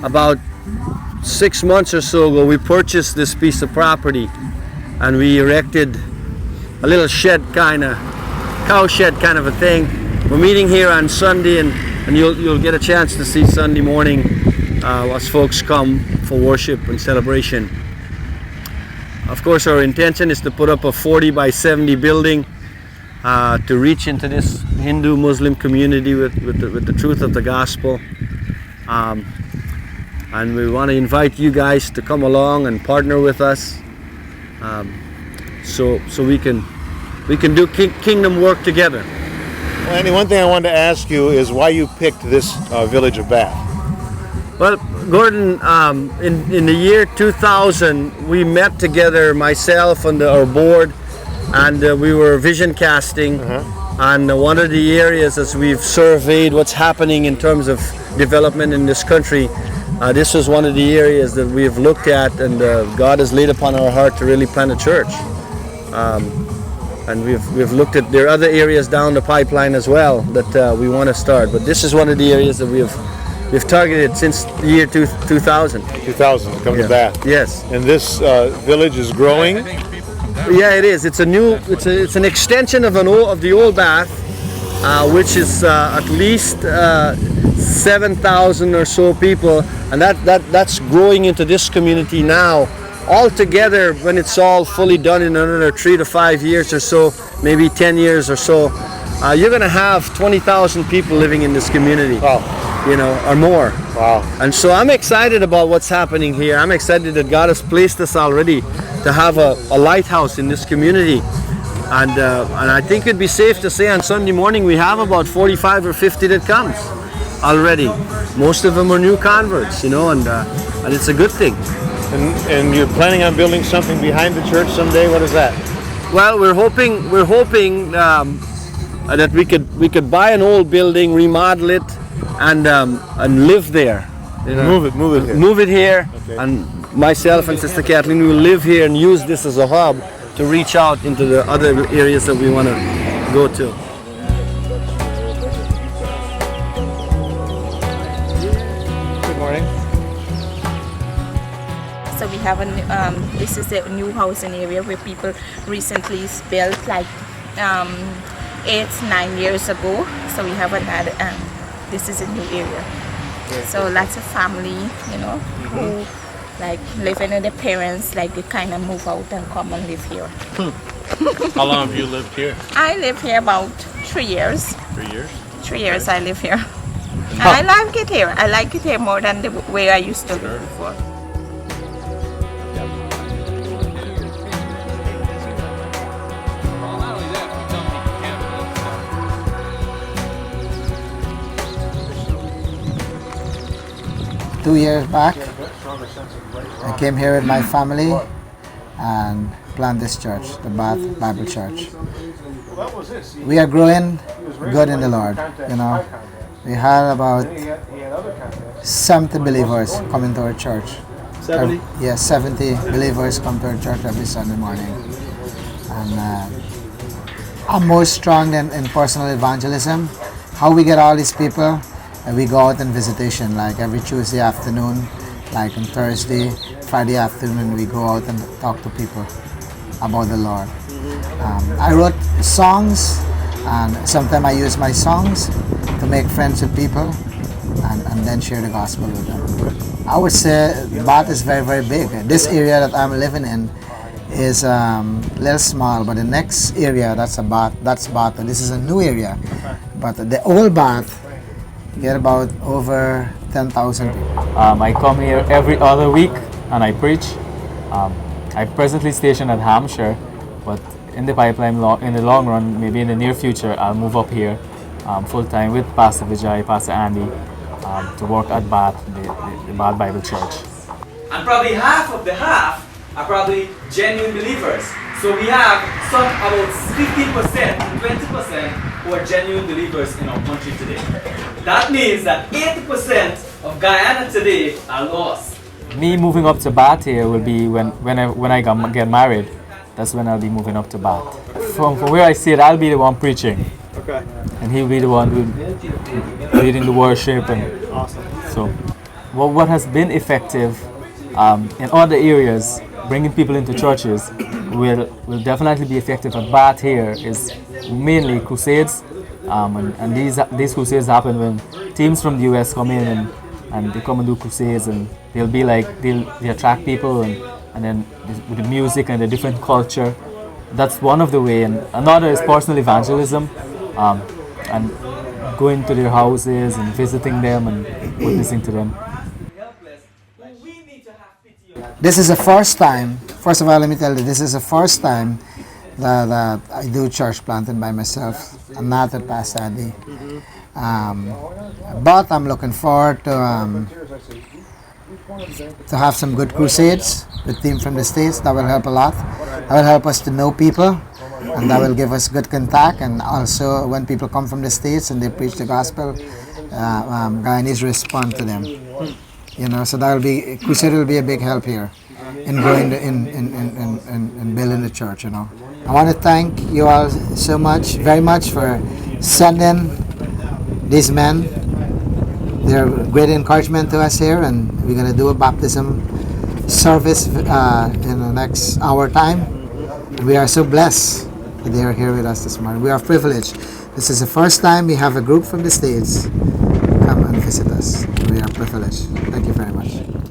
about 6 months or so ago, we purchased this piece of property and we erected a little shed cow shed kind of a thing. We're meeting here on Sunday, and you'll get a chance to see Sunday morning as folks come for worship and celebration. Of course, our intention is to put up a 40 by 70 building to reach into this Hindu Muslim community with the truth of the gospel. And we want to invite you guys to come along and partner with us, so we can do kingdom work together. Well, Andy, one thing I wanted to ask you is why you picked this village of Bath. Well, Gordon, in the year 2000, we met together, myself and our board, and we were vision casting. And one of the areas, as we've surveyed what's happening in terms of development in this country, this was one of the areas that we've looked at, and God has laid upon our heart to really plant a church. And we've looked at, there are other areas down the pipeline as well that we want to start, but this is one of the areas that we've targeted since the year 2000. 2000, come to Bath. Yes. And this village is growing? Yeah, it is. It's an extension of the old Bath, which is at least 7,000 or so people, and that's growing into this community now. Altogether, when it's all fully done in another 3 to 5 years or so, maybe 10 years or so, you're going to have 20,000 people living in this community. Wow. Or more. Wow. And so I'm excited about what's happening here. I'm excited that God has placed us already to have a lighthouse in this community. And I think it'd be safe to say on Sunday morning we have about 45 or 50 that comes already. Most of them are new converts, and it's a good thing. And you're planning on building something behind the church someday? What is that? Well, we're hoping that we could buy an old building, remodel it, and live there. Move it here. Move it here, Okay. and myself and Sister Kathleen will live here and use this as a hub to reach out into the other areas that we want to go to. Good morning. So we have this is a new housing area where people recently built, like 8-9 years ago. So we have another, this is a new area. So lots of family, who like living with their parents, like they kind of move out and come and live here. How long have you lived here? I live here about 3 years. 3 years? 3 years I live here. And I like it here. I like it here more than the way I used to live before. Two years back, I came here with my family and planted this church, the Bath Bible Church. We are growing good in the Lord, We had about 70 believers coming to our church. 70? Yes, 70 believers come to our church every Sunday morning. And I'm more strong in personal evangelism. How we get all these people? We go out on visitation, like every Tuesday afternoon, like on Thursday, Friday afternoon, we go out and talk to people about the Lord. I wrote songs, and sometimes I use my songs to make friends with people and then share the gospel with them. I would say Bath is very, very big. This area that I'm living in is a little small, but the next area, that's Bath. This is a new area. But the old Bath, you get about over 10,000 people. I come here every other week and I preach. I presently stationed at Hampshire, but in the pipeline, in the long run, maybe in the near future, I'll move up here full time with Pastor Vijay, Pastor Andy, to work at Bath, the Bath Bible Church. And probably half are probably genuine believers. So we have some about 15% to 20% who are genuine believers in our country today. That means that 80% of Guyana today are lost. Me moving up to Bath here will be when I get married. That's when I'll be moving up to Bath. From where I sit, I'll be the one preaching. Okay. And he'll be the one leading the worship. And awesome. So what has been effective in other areas, bringing people into churches, will definitely be effective at Bath here is mainly crusades. And these crusades happen when teams from the US come in and they come and do crusades, and they'll be like, they attract people, and then with the music and the different culture. That's one of the way, and another is personal evangelism, and going to their houses and visiting them and witnessing to them. helpless, who we need to have pity on. This is the first time, first of all, let me tell you, this is the first time that I do church planting by myself and not with Pastor Adi. But I'm looking forward to have some good crusades with team from the States. That will help a lot. That will help us to know people, and that will give us good contact. And also, when people come from the States and they preach the gospel, Guyanese respond to them. You know, so that will be, crusade will be a big help here in growing in building the church. You know, I want to thank you all so much, very much, for sending these men. They're great encouragement to us here, and we're going to do a baptism service in the next hour time. We are so blessed that they are here with us this morning. We are privileged. This is the first time we have a group from the States come and visit us. We are privileged. Thank you very much.